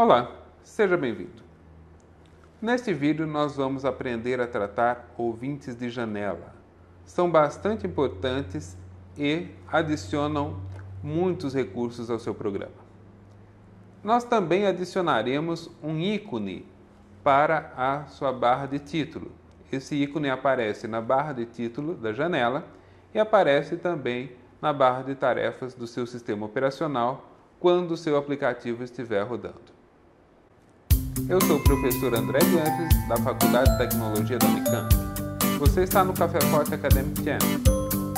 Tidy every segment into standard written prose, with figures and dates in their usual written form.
Olá, seja bem-vindo. Neste vídeo nós vamos aprender a tratar ouvintes de janela. São bastante importantes e adicionam muitos recursos ao seu programa. Nós também adicionaremos um ícone para a sua barra de título. Esse ícone aparece na barra de título da janela e aparece também na barra de tarefas do seu sistema operacional quando o seu aplicativo estiver rodando. Eu sou o professor André Guedes, da Faculdade de Tecnologia da Unicamp. Você está no Café Forte Academic Channel.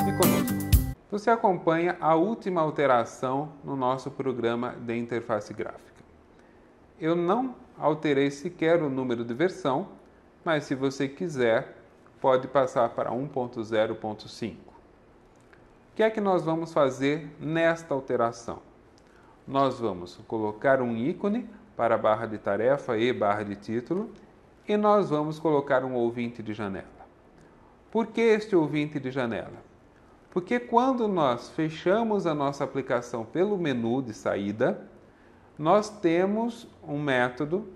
E conosco. Você acompanha a última alteração no nosso programa de interface gráfica. Eu não alterei sequer o número de versão, mas se você quiser, pode passar para 1.0.5. O que é que nós vamos fazer nesta alteração? Nós vamos colocar um ícone para a barra de tarefa e barra de título, e nós vamos colocar um ouvinte de janela. Por que este ouvinte de janela? Porque quando nós fechamos a nossa aplicação pelo menu de saída, nós temos um método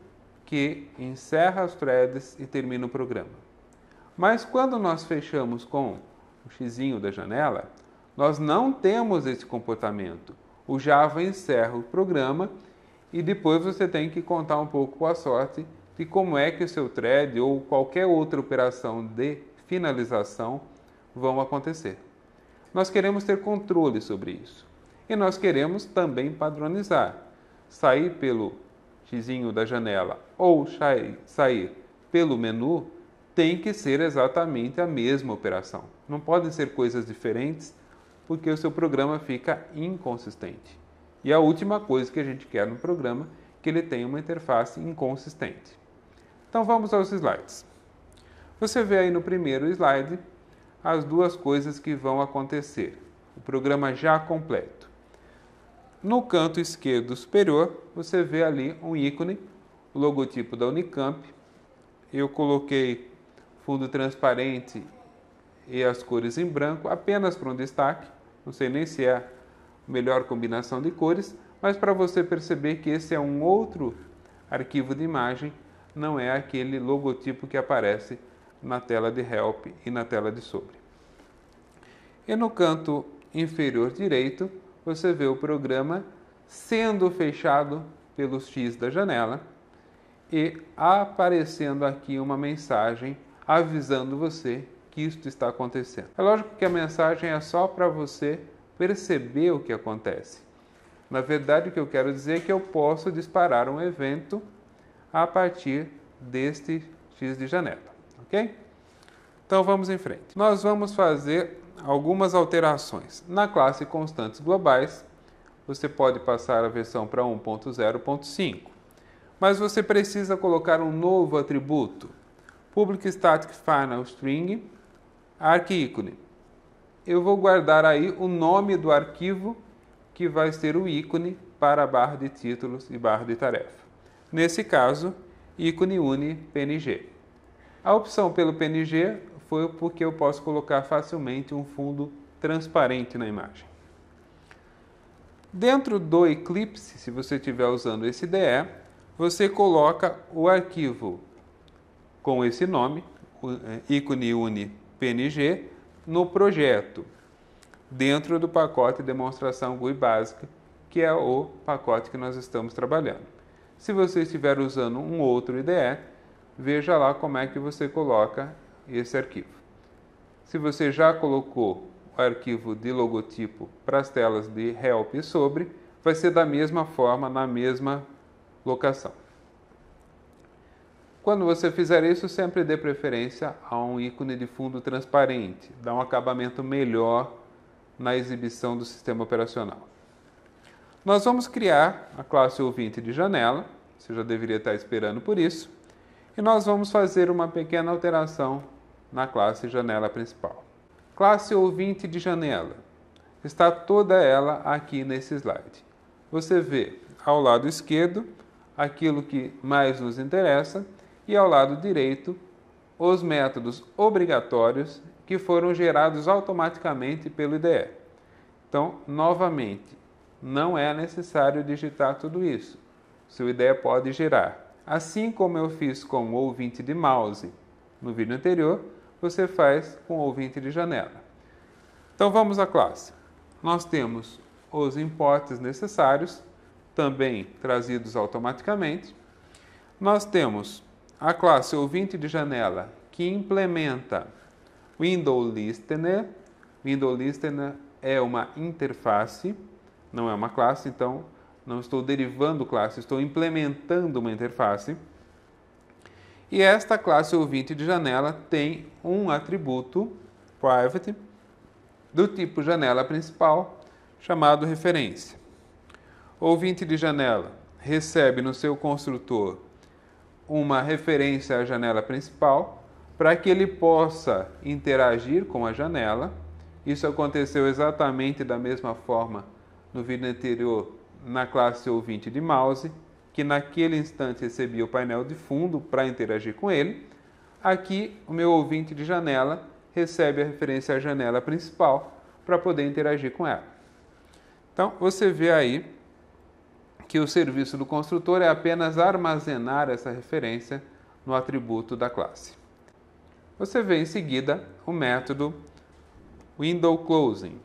que encerra as threads e termina o programa. Mas quando nós fechamos com o xizinho da janela, nós não temos esse comportamento. O Java encerra o programa e depois você tem que contar um pouco com a sorte de como é que o seu thread ou qualquer outra operação de finalização vão acontecer. Nós queremos ter controle sobre isso. E nós queremos também padronizar. Sair pelo xizinho da janela ou sair pelo menu tem que ser exatamente a mesma operação. Não podem ser coisas diferentes porque o seu programa fica inconsistente. E a última coisa que a gente quer no programa é que ele tenha uma interface inconsistente. Então vamos aos slides. Você vê aí no primeiro slide as duas coisas que vão acontecer. O programa já completo. No canto esquerdo superior, você vê ali um ícone, o logotipo da Unicamp. Eu coloquei fundo transparente e as cores em branco apenas para um destaque. Não sei nem se é a melhor combinação de cores, mas para você perceber que esse é um outro arquivo de imagem, não é aquele logotipo que aparece na tela de Help e na tela de sobre. E no canto inferior direito, você vê o programa sendo fechado pelo X da janela e aparecendo aqui uma mensagem avisando você que isto está acontecendo. É lógico que a mensagem é só para você perceber o que acontece. Na verdade, o que eu quero dizer é que eu posso disparar um evento a partir deste X de janela, ok? Então vamos em frente. Nós vamos fazer algumas alterações. Na classe constantes globais, você pode passar a versão para 1.0.5, mas você precisa colocar um novo atributo, public static final string arc-ícone. Eu vou guardar aí o nome do arquivo que vai ser o ícone para a barra de títulos e barra de tarefa. Nesse caso, ícone uni PNG. A opção pelo PNG foi porque eu posso colocar facilmente um fundo transparente na imagem. Dentro do Eclipse, se você estiver usando esse IDE, você coloca o arquivo com esse nome, ícone uni PNG, no projeto, dentro do pacote demonstração GUI básica, que é o pacote que nós estamos trabalhando. Se você estiver usando um outro IDE, veja lá como é que você coloca esse arquivo. Se você já colocou o arquivo de logotipo para as telas de Help e sobre, vai ser da mesma forma, na mesma locação. Quando você fizer isso, sempre dê preferência a um ícone de fundo transparente, dá um acabamento melhor na exibição do sistema operacional. Nós vamos criar a classe ouvinte de janela, você já deveria estar esperando por isso, e nós vamos fazer uma pequena alteração na classe janela principal. Classe ouvinte de janela, está toda ela aqui nesse slide. Você vê ao lado esquerdo aquilo que mais nos interessa, e ao lado direito, os métodos obrigatórios que foram gerados automaticamente pelo IDE. Então, novamente, não é necessário digitar tudo isso. Sua ideia pode gerar. Assim como eu fiz com o ouvinte de mouse no vídeo anterior, você faz com o ouvinte de janela. Então vamos à classe. Nós temos os imports necessários, também trazidos automaticamente. Nós temos a classe ouvinte de janela, que implementa Window Listener. Window Listener é uma interface, não é uma classe, então não estou derivando classe, estou implementando uma interface. E esta classe ouvinte de janela tem um atributo private do tipo janela principal, chamado referência. O ouvinte de janela recebe no seu construtor uma referência à janela principal para que ele possa interagir com a janela. Isso aconteceu exatamente da mesma forma no vídeo anterior na classe ouvinte de mouse, que naquele instante recebia o painel de fundo para interagir com ele. Aqui, o meu ouvinte de janela recebe a referência à janela principal para poder interagir com ela. Então, você vê aí que o serviço do construtor é apenas armazenar essa referência no atributo da classe. Você vê em seguida o método Window Closing,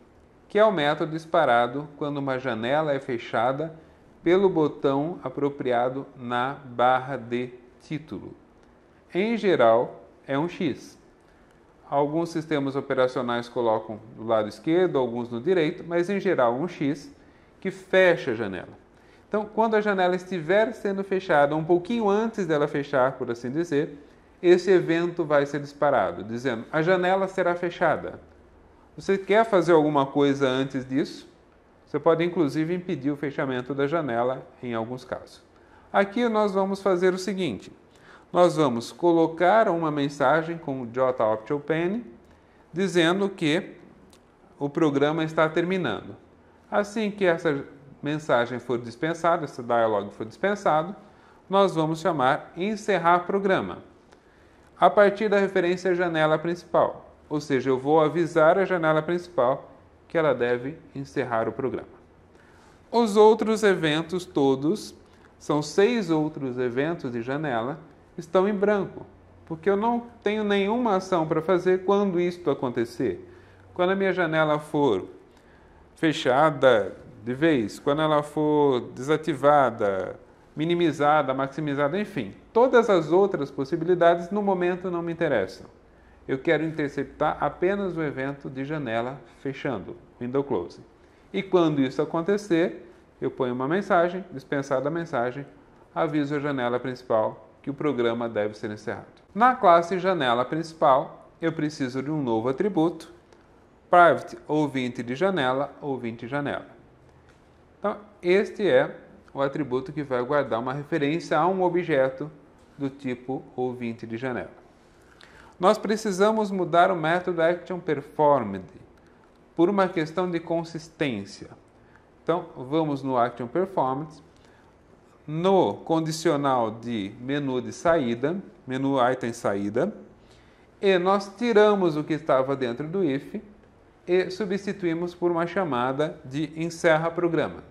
que é o método disparado quando uma janela é fechada pelo botão apropriado na barra de título. Em geral, é um X. Alguns sistemas operacionais colocam do lado esquerdo, alguns no direito, mas em geral um X que fecha a janela. Então, quando a janela estiver sendo fechada, um pouquinho antes dela fechar, por assim dizer, esse evento vai ser disparado, dizendo: a janela será fechada. Você quer fazer alguma coisa antes disso? Você pode inclusive impedir o fechamento da janela em alguns casos. Aqui nós vamos fazer o seguinte: nós vamos colocar uma mensagem com o JOptOpen dizendo que o programa está terminando. Assim que essa mensagem for dispensada, esse dialog for dispensado, nós vamos chamar encerrar programa a partir da referência à janela principal. Ou seja, eu vou avisar a janela principal que ela deve encerrar o programa. Os outros eventos todos, são 6 outros eventos de janela, estão em branco, porque eu não tenho nenhuma ação para fazer quando isto acontecer. Quando a minha janela for fechada de vez, quando ela for desativada, minimizada, maximizada, enfim, todas as outras possibilidades no momento não me interessam. Eu quero interceptar apenas o evento de janela fechando, Window Closing. E quando isso acontecer, eu ponho uma mensagem, dispensada a mensagem, aviso a janela principal que o programa deve ser encerrado. Na classe janela principal, eu preciso de um novo atributo, private ouvinte de janela, ouvinte janela. Então, este é o atributo que vai guardar uma referência a um objeto do tipo ouvinte de janela. Nós precisamos mudar o método ActionPerformed por uma questão de consistência. Então, vamos no ActionPerformed, no condicional de menu de saída, menu item saída, e nós tiramos o que estava dentro do if e substituímos por uma chamada de encerra programa.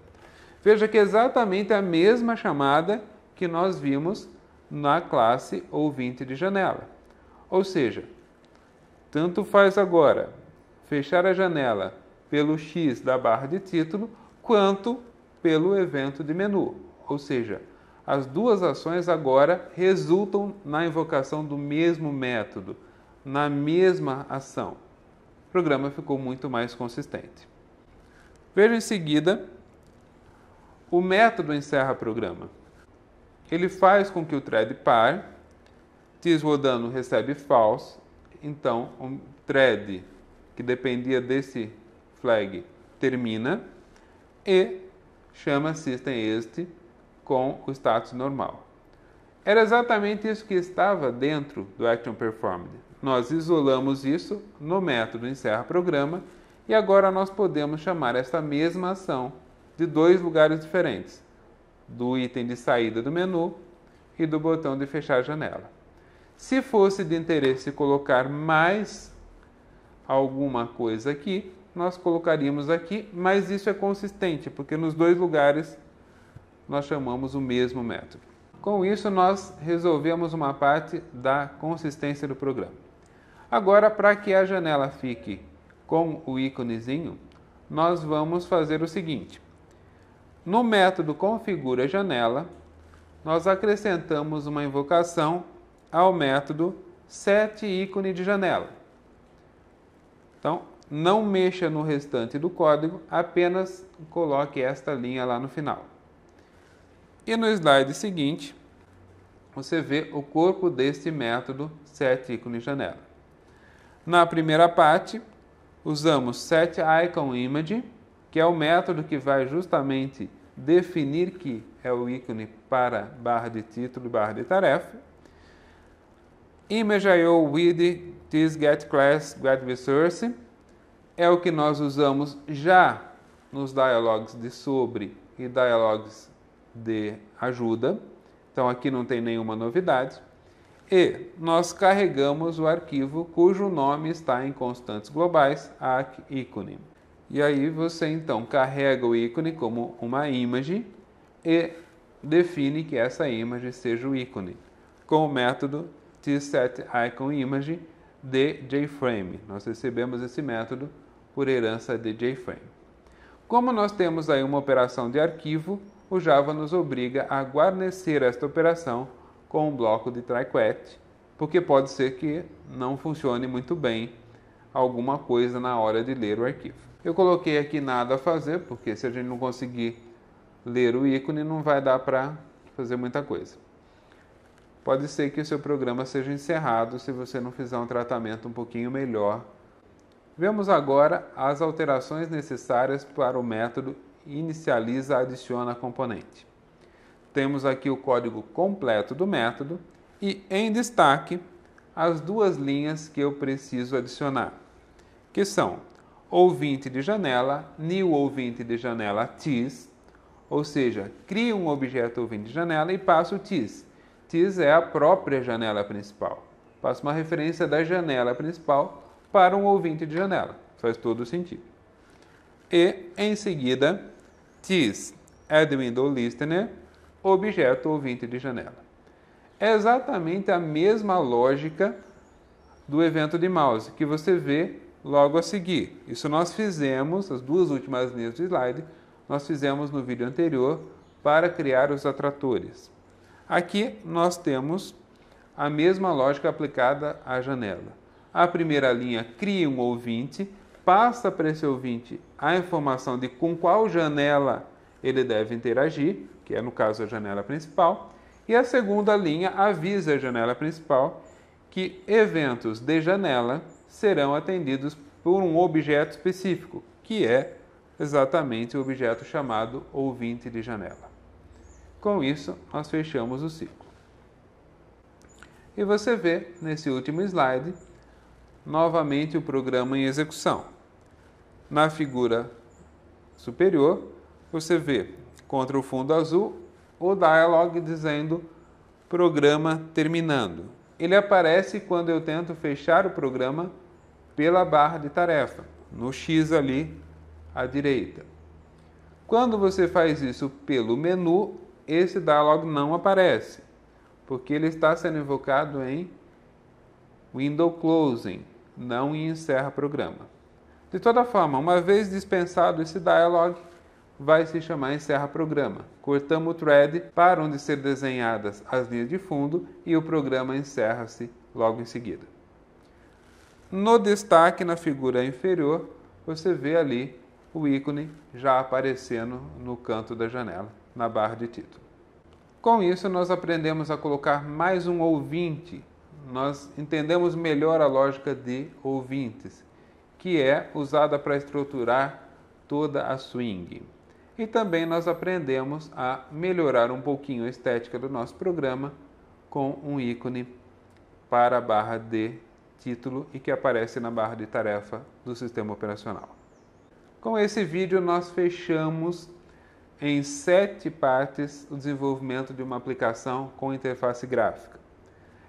Veja que é exatamente a mesma chamada que nós vimos na classe ouvinte de janela. Ou seja, tanto faz agora fechar a janela pelo X da barra de título, quanto pelo evento de menu. Ou seja, as duas ações agora resultam na invocação do mesmo método, na mesma ação. O programa ficou muito mais consistente. Veja em seguida o método encerra programa. Ele faz com que o thread pare, tisrodando recebe false, então um thread que dependia desse flag termina e chama systemExit com o status normal. Era exatamente isso que estava dentro do ActionPerformed. Nós isolamos isso no método encerra programa e agora nós podemos chamar esta mesma ação de 2 lugares diferentes, do item de saída do menu e do botão de fechar a janela. Se fosse de interesse colocar mais alguma coisa aqui, nós colocaríamos aqui, mas isso é consistente, porque nos 2 lugares nós chamamos o mesmo método. Com isso, nós resolvemos uma parte da consistência do programa. Agora, para que a janela fique com o íconezinho, nós vamos fazer o seguinte. No método configura janela, nós acrescentamos uma invocação ao método setIcone de janela. Então, não mexa no restante do código, apenas coloque esta linha lá no final. E no slide seguinte, você vê o corpo deste método setIcone de janela. Na primeira parte, usamos setIconImage, que é o método que vai justamente definir que é o ícone para barra de título e barra de tarefa. ImageIO with this getClass getResource é o que nós usamos já nos dialogues de sobre e dialogues de ajuda. Então aqui não tem nenhuma novidade. E nós carregamos o arquivo cujo nome está em constantes globais, arcIcone. E aí você então carrega o ícone como uma image e define que essa image seja o ícone com o método tsetIconImage de JFrame. Nós recebemos esse método por herança de JFrame. Como nós temos aí uma operação de arquivo, o Java nos obriga a guarnecer esta operação com um bloco de try-catch, porque pode ser que não funcione muito bem alguma coisa na hora de ler o arquivo. Eu coloquei aqui nada a fazer, porque se a gente não conseguir ler o ícone, não vai dar para fazer muita coisa. Pode ser que o seu programa seja encerrado se você não fizer um tratamento um pouquinho melhor. Vemos agora as alterações necessárias para o método inicializa adiciona componente. Temos aqui o código completo do método e, em destaque, as duas linhas que eu preciso adicionar, que são ouvinte de janela, new ouvinte de janela TIS, ou seja, cria um objeto ouvinte de janela e passa o TIS. TIS é a própria janela principal. Passa uma referência da janela principal para um ouvinte de janela. Faz todo sentido. E, em seguida, TIS add window listener, objeto ouvinte de janela. É exatamente a mesma lógica do evento de mouse que você vê logo a seguir. Isso nós fizemos, as duas últimas linhas do slide, nós fizemos no vídeo anterior para criar os atratores. Aqui nós temos a mesma lógica aplicada à janela. A primeira linha cria um ouvinte, passa para esse ouvinte a informação de com qual janela ele deve interagir, que é no caso a janela principal, e a segunda linha avisa a janela principal que eventos de janela serão atendidos por um objeto específico, que é exatamente o objeto chamado ouvinte de janela. Com isso, nós fechamos o ciclo. E você vê, nesse último slide, novamente o programa em execução. Na figura superior, você vê, contra o fundo azul, o dialog dizendo programa terminando. Ele aparece quando eu tento fechar o programa pela barra de tarefa, no X ali à direita. Quando você faz isso pelo menu, esse dialog não aparece, porque ele está sendo invocado em window closing, não em encerra programa. De toda forma, uma vez dispensado esse dialog, vai se chamar encerra programa. Cortamos o thread para onde ser desenhadas as linhas de fundo e o programa encerra-se logo em seguida. No destaque, na figura inferior, você vê ali o ícone já aparecendo no canto da janela, na barra de título. Com isso, nós aprendemos a colocar mais um ouvinte. Nós entendemos melhor a lógica de ouvintes, que é usada para estruturar toda a swing. E também nós aprendemos a melhorar um pouquinho a estética do nosso programa com um ícone para a barra de título e que aparece na barra de tarefa do sistema operacional. Com esse vídeo nós fechamos em 7 partes o desenvolvimento de uma aplicação com interface gráfica.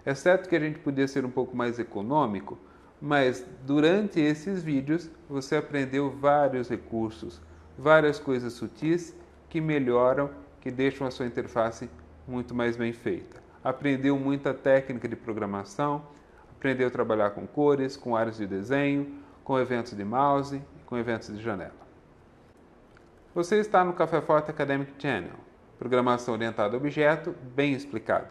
É certo que a gente podia ser um pouco mais econômico, mas durante esses vídeos você aprendeu vários recursos, várias coisas sutis que melhoram que deixam a sua interface muito mais bem feita. Aprendeu muita técnica de programação, aprendeu a trabalhar com cores, com áreas de desenho, com eventos de mouse, com eventos de janela. Você está no Café Forte Academic Channel, programação orientada a objeto, bem explicada.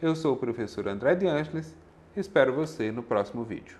Eu sou o professor André de Ângeles e espero você no próximo vídeo.